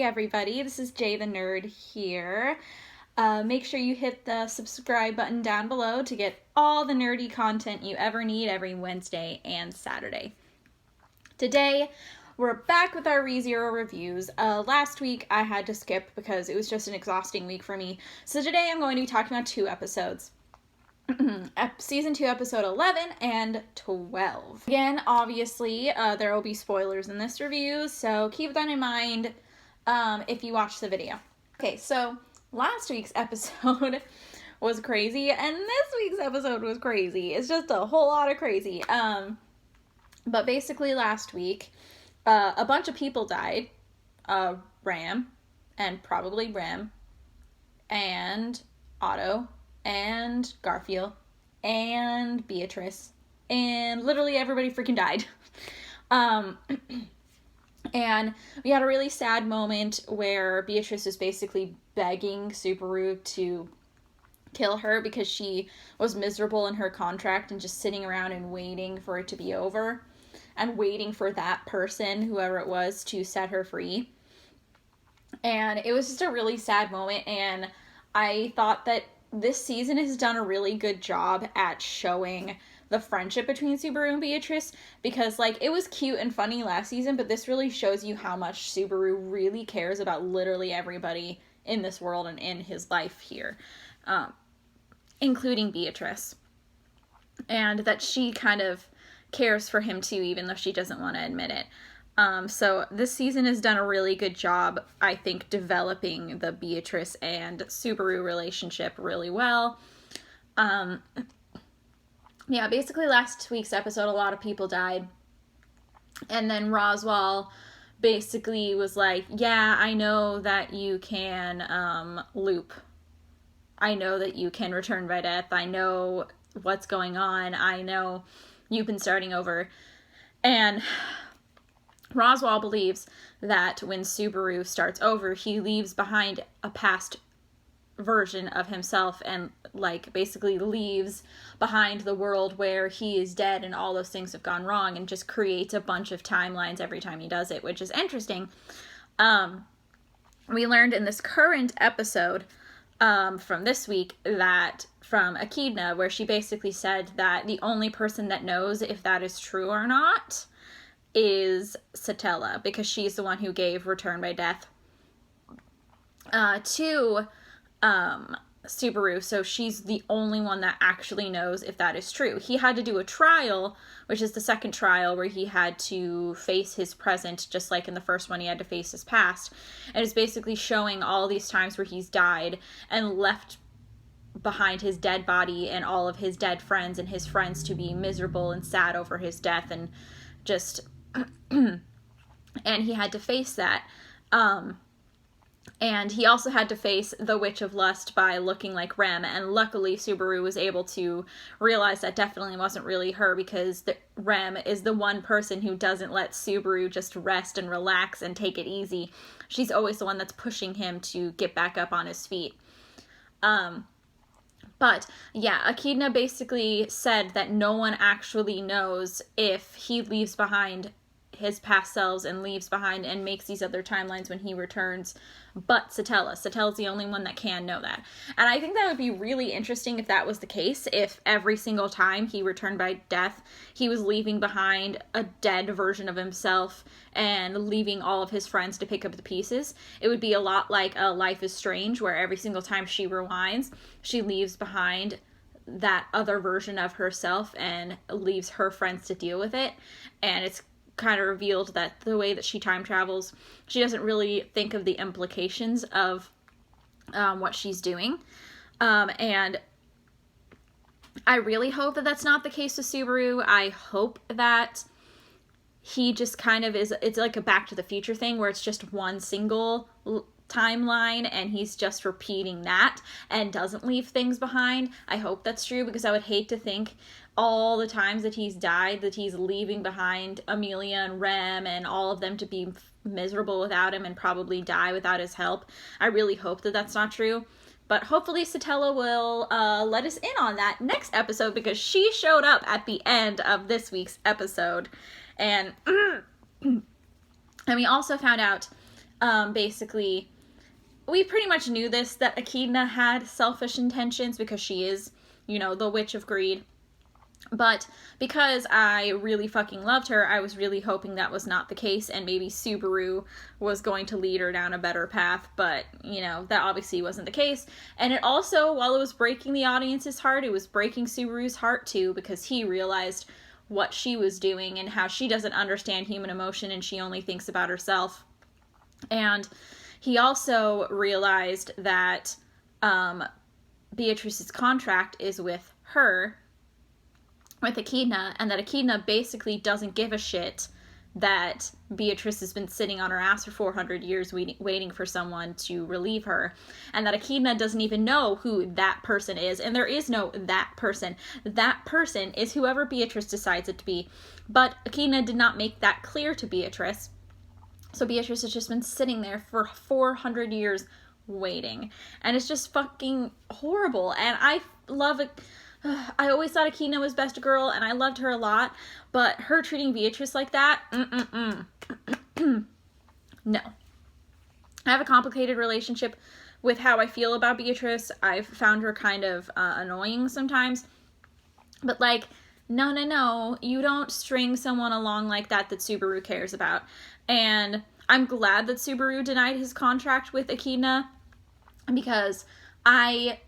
everybody, this is Jay the Nerd here. Make sure you hit the subscribe button down below to get all the nerdy content you ever need every Wednesday and Saturday. Today, we're back with our rezero reviews. Last week I had to skip because it was just an exhausting week for me. So today I'm going to be talking about two episodes. Season 2, episode 11 and 12. Again, obviously, there will be spoilers in this review, so keep that in mind if you watch the video. Okay, so last week's episode was crazy, and this week's episode was crazy. It's just a whole lot of crazy. But basically last week, a bunch of people died. Ram, and probably Rem, and Otto, and Garfield, and Beatrice, and literally everybody freaking died. And we had a really sad moment where Beatrice was basically begging Subaru to kill her because she was miserable in her contract and just sitting around and waiting for it to be over and waiting for that person, whoever it was, to set her free. And it was just a really sad moment, and I thought that this season has done a really good job at showing the friendship between Subaru and Beatrice, because, like, it was cute and funny last season, but this really shows you how much Subaru really cares about literally everybody in this world and in his life here, including Beatrice, and that she kind of cares for him too, even though she doesn't want to admit it. So this season has done a really good job, I think, developing the Beatrice and Subaru relationship really well. Yeah, basically last week's episode, a lot of people died. And then Roswaal basically was like, yeah, I know that you can loop. I know that you can return by death. I know what's going on. I know you've been starting over. And Roswaal believes that when Subaru starts over, he leaves behind a past version of himself and, like, basically leaves behind the world where he is dead and all those things have gone wrong, and just creates a bunch of timelines every time he does it, which is interesting. We learned in this current episode from this week that from Echidna, where she basically said that the only person that knows if that is true or not is Satella, because she's the one who gave Return by Death to Subaru, so she's the only one that actually knows if that is true. He had to do a trial, which is the second trial, where he had to face his present, just like in the first one he had to face his past, and it's basically showing all these times where he's died and left behind his dead body and all of his dead friends and his friends to be miserable and sad over his death, and just and he had to face that. And he also had to face the Witch of Lust by looking like Rem, and luckily Subaru was able to realize that definitely wasn't really her, because Rem is the one person who doesn't let Subaru just rest and relax and take it easy. She's always the one that's pushing him to get back up on his feet. But, yeah, Echidna basically said that no one actually knows if he leaves behind his past selves and leaves behind and makes these other timelines when he returns, but Satella. Satella's the only one that can know that. And I think that would be really interesting if that was the case, if every single time he returned by death, he was leaving behind a dead version of himself and leaving all of his friends to pick up the pieces. It would be a lot like a Life is Strange, where every single time she rewinds, she leaves behind that other version of herself and leaves her friends to deal with it. And it's kind of revealed that the way that she time travels, she doesn't really think of the implications of what she's doing. And I really hope that that's not the case with Subaru. I hope that he just kind of is, it's like a Back to the Future thing where it's just one single timeline and he's just repeating that and doesn't leave things behind. I hope that's true, because I would hate to think all the times that he's died that he's leaving behind Amelia and Rem and all of them to be miserable without him and probably die without his help. I really hope that that's not true. But hopefully Satella will let us in on that next episode, because she showed up at the end of this week's episode. And we also found out basically, we pretty much knew this, that Echidna had selfish intentions because she is, you know, the Witch of Greed. But because I really fucking loved her, I was really hoping that was not the case, and maybe Subaru was going to lead her down a better path, but, you know, that obviously wasn't the case. And it also, while it was breaking the audience's heart, it was breaking Subaru's heart too, because he realized what she was doing and how she doesn't understand human emotion and she only thinks about herself. And he also realized that Beatrice's contract is with her, with Echidna, and that Echidna basically doesn't give a shit that Beatrice has been sitting on her ass for 400 years waiting for someone to relieve her, and that Echidna doesn't even know who that person is, and there is no that person. That person is whoever Beatrice decides it to be, but Echidna did not make that clear to Beatrice, so Beatrice has just been sitting there for 400 years waiting, and it's just fucking horrible, and I love it. I always thought Echidna was best girl, and I loved her a lot, but her treating Beatrice like that, no. I have a complicated relationship with how I feel about Beatrice. I've found her kind of annoying sometimes, but like, no, you don't string someone along like that Subaru cares about. And I'm glad that Subaru denied his contract with Echidna, because I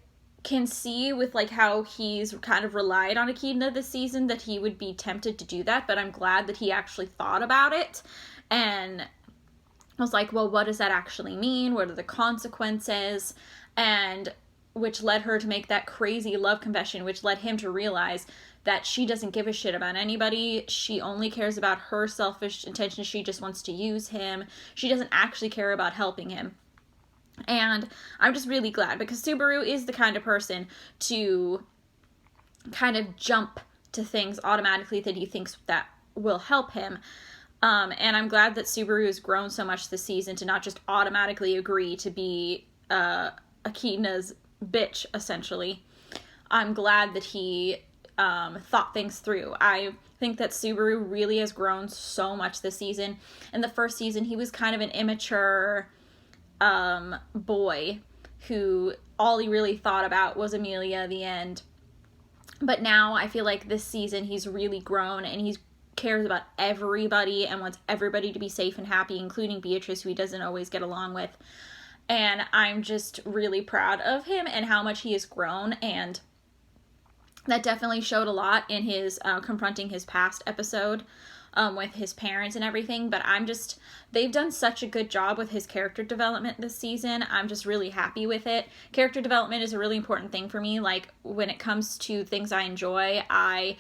can see with like how he's kind of relied on Echidna this season that he would be tempted to do that, but I'm glad that he actually thought about it and was like, well, what does that actually mean? What are the consequences? And which led her to make that crazy love confession, which led him to realize that she doesn't give a shit about anybody. She only cares about her selfish intentions. She just wants to use him. She doesn't actually care about helping him. And I'm just really glad, because Subaru is the kind of person to kind of jump to things automatically that he thinks that will help him. And I'm glad that Subaru has grown so much this season to not just automatically agree to be Echidna's bitch, essentially. I'm glad that he thought things through. I think that Subaru really has grown so much this season. In the first season, he was kind of an immature boy who all he really thought about was Amelia at the end. But now I feel like this season he's really grown, and he cares about everybody and wants everybody to be safe and happy, including Beatrice, who he doesn't always get along with. And I'm just really proud of him and how much he has grown, and that definitely showed a lot in his confronting his past episode with his parents and everything. But they've done such a good job with his character development this season. I'm just really happy with it. Character development is a really important thing for me. Like, when it comes to things I enjoy, I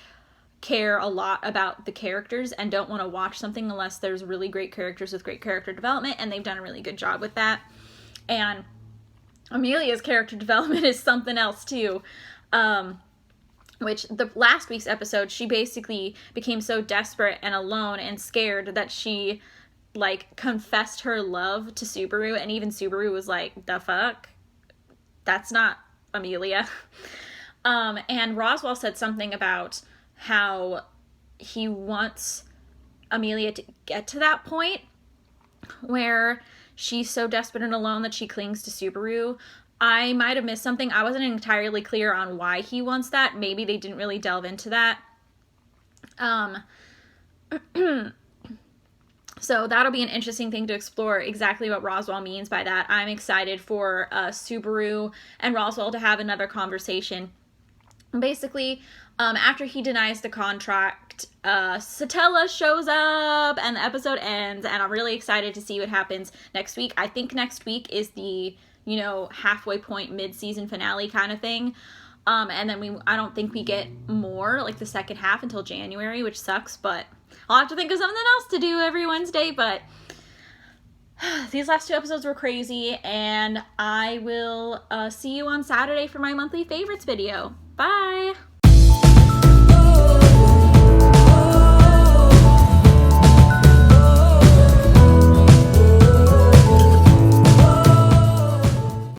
care a lot about the characters and don't want to watch something unless there's really great characters with great character development, and they've done a really good job with that. And Amelia's character development is something else too. Which the last week's episode, she basically became so desperate and alone and scared that she like confessed her love to Subaru, and even Subaru was like, the fuck? That's not Amelia. And Roswell said something about how he wants Amelia to get to that point where she's so desperate and alone that she clings to Subaru. I might have missed something. I wasn't entirely clear on why he wants that. Maybe they didn't really delve into that. So that'll be an interesting thing to explore, exactly what Roswell means by that. I'm excited for Subaru and Roswell to have another conversation. Basically, after he denies the contract, Satella shows up and the episode ends, and I'm really excited to see what happens next week. I think next week is the, halfway point, mid-season finale kind of thing. And then I don't think we get more, like the second half, until January, which sucks, but I'll have to think of something else to do every Wednesday. But these last 2 episodes were crazy, and I will see you on Saturday for my monthly favorites video. Bye!